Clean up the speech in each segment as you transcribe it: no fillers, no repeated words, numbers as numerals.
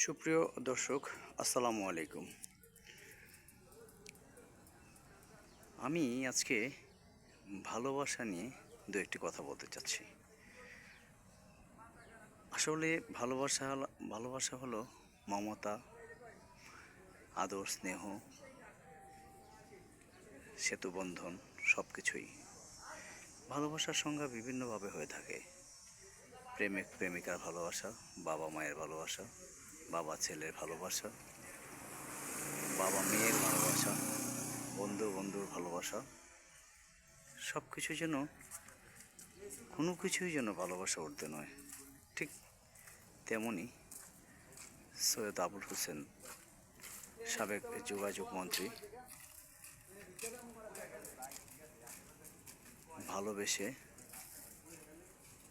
সুপ্রিয় দর্শক, আসসালামু আলাইকুম। আমি আজকে ভালোবাসা নিয়ে দু একটি কথা বলতে চাচ্ছি। আসলে ভালোবাসা হলো মমতা, আদর, স্নেহ, সেতুবন্ধন, সব কিছুই। ভালোবাসার সংজ্ঞা বিভিন্নভাবে হয়ে থাকে। প্রেমিক প্রেমিকার ভালোবাসা, বাবা মায়ের ভালোবাসা, বাবা ছেলের ভালোবাসা, বাবা মেয়ের ভালোবাসা, বন্ধু বন্ধুর ভালোবাসা, সব কিছু যেন কোনো কিছুই যেন ভালোবাসা উঠতে নয়। ঠিক তেমনই সৈয়দ আবুল হোসেন, সাবেক যোগাযোগ মন্ত্রী, ভালোবেসে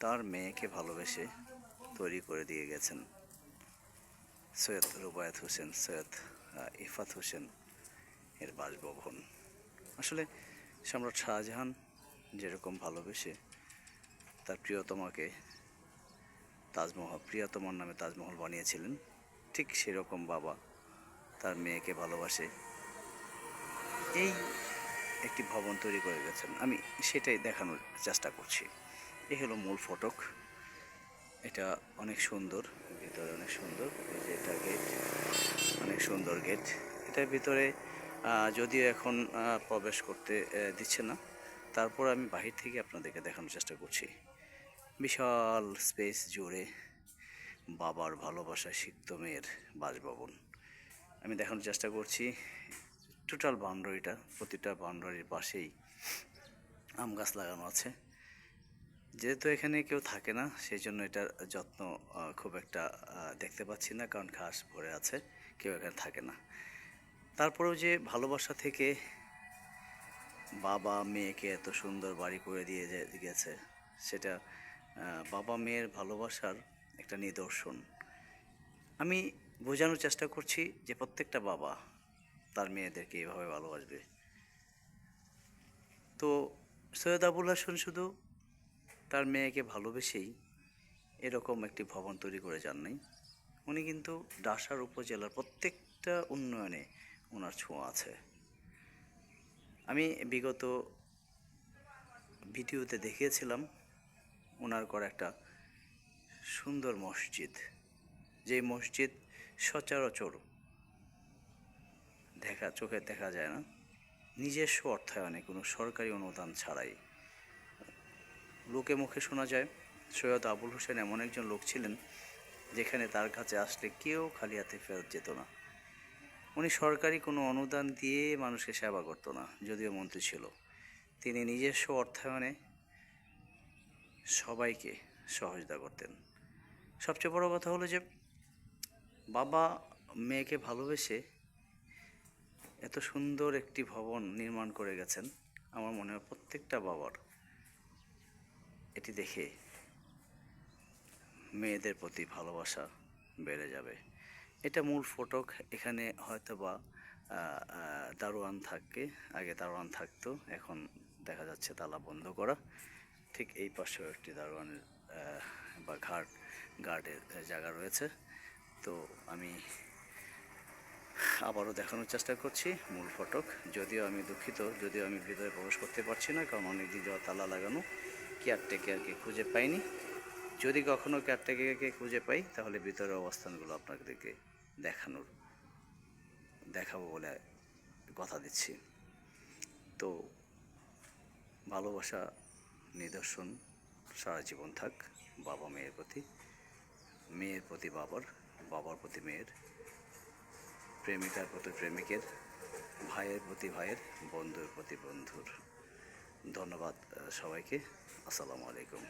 তার মেয়েকে ভালোবেসে তৈরি করে দিয়ে গেছেন সৈয়দ রুবায়েত হোসেন, সৈয়দ ইফাত হোসেন এর বাসভবন। আসলে সম্রাট শাহজাহান যেরকম ভালোবেসে তার প্রিয়তমার নামে তাজমহল বানিয়েছিলেন, ঠিক সেরকম বাবা তার মেয়েকে ভালোবাসে এই একটি ভবন তৈরি করে গেছেন। আমি সেটাই দেখানোর চেষ্টা করছি। এ হলো মূল ফটক। এটা অনেক সুন্দর, ভিতরে অনেক সুন্দর। এই যে এটা গেট, অনেক সুন্দর গেট। এটার ভিতরে যদিও এখন প্রবেশ করতে দিচ্ছে না, তারপর আমি বাহির থেকে আপনাদেরকে দেখানোর চেষ্টা করছি। বিশাল স্পেস জুড়ে বাবার ভালোবাসা সিক্ত মেয়ের বাসভবন। আমি দেখানোর চেষ্টা করছি। টোটাল বাউন্ডারিটা, প্রতিটা বাউন্ডারির পাশেই আম গাছ লাগানো আছে। যেহেতু এখানে কেউ থাকে না, সেই জন্য এটার যত্ন খুব একটা দেখতে পাচ্ছি না, কারণ ঘাস ভরে আছে, কেউ এখানে থাকে না। তারপরেও যে ভালোবাসা থেকে বাবা মেয়েকে এত সুন্দর বাড়ি করে দিয়ে গেছে, সেটা বাবা মেয়ের ভালোবাসার একটা নিদর্শন। আমি বোঝানোর চেষ্টা করছি যে প্রত্যেকটা বাবা তার মেয়েদেরকে এভাবে ভালোবাসবে। তো সৈয়দ আবুল হাসান শুধু তার মেয়েকে ভালোবেসেই এরকম একটি ভবন তৈরি করে যান নাই। উনি কিন্তু ডাসার উপজেলার প্রত্যেকটা উন্নয়নে ওনার ছোঁয়া আছে। আমি বিগত ভিডিওতে দেখিয়েছিলাম ওনার করা একটা সুন্দর মসজিদ, যে মসজিদ সচরাচর চোখে দেখা যায় না, নিজস্ব অর্থায়নে কোনো সরকারি অনুদান ছাড়াই। লোকে মুখে শোনা যায় সৈয়দ আবুল হোসেন এমন একজন লোক ছিলেন যেখানে তার কাছে আসলে কেউ খালি হাতে ফেরত যেত না। উনি সরকারি কোনো অনুদান দিয়ে মানুষকে সেবা করতো না, যদিও মন্ত্রী ছিল। তিনি নিজস্ব অর্থায়নে সবাইকে সহযোগিতা করতেন। সবচেয়ে বড় কথা হলো যে বাবা মেয়েকে ভালোবেসে এত সুন্দর একটি ভবন নির্মাণ করে গেছেন। আমার মনে হয় প্রত্যেকটা বাবার এটি দেখে মেয়েদের প্রতি ভালোবাসা বেড়ে যাবে। এটা মূল ফটক। এখানে হয়তো বা দারোয়ান থাকে, আগে দারোয়ান থাকতো, এখন দেখা যাচ্ছে তালা বন্ধ করা। ঠিক এই পাশেও একটি দারোয়ানের বা গার্ডের জায়গা রয়েছে। তো আমি আবারও দেখানোর চেষ্টা করছি মূল ফটক। যদিও আমি দুঃখিত, যদিও আমি ভিতরে প্রবেশ করতে পারছি না, কারণ অনেক দিন যাওয়া তালা লাগানো। কেয়ারটেকারকে খুঁজে পাইনি। যদি কখনও কেয়ারটেকারকে খুঁজে পাই, তাহলে ভিতরের অবস্থানগুলো আপনাদেরকে দেখাবো বলে কথা দিচ্ছি। তো ভালোবাসা নিদর্শন সারা জীবন থাক বাবা মেয়ের প্রতি, মেয়ের প্রতি বাবার, বাবার প্রতি মেয়ের, প্রেমিকার প্রতি প্রেমিকের, ভাইয়ের প্রতি ভাইয়ের, বন্ধুর প্রতি বন্ধুর। ধন্যবাদ সবাইকে। আসসালামু আলাইকুম।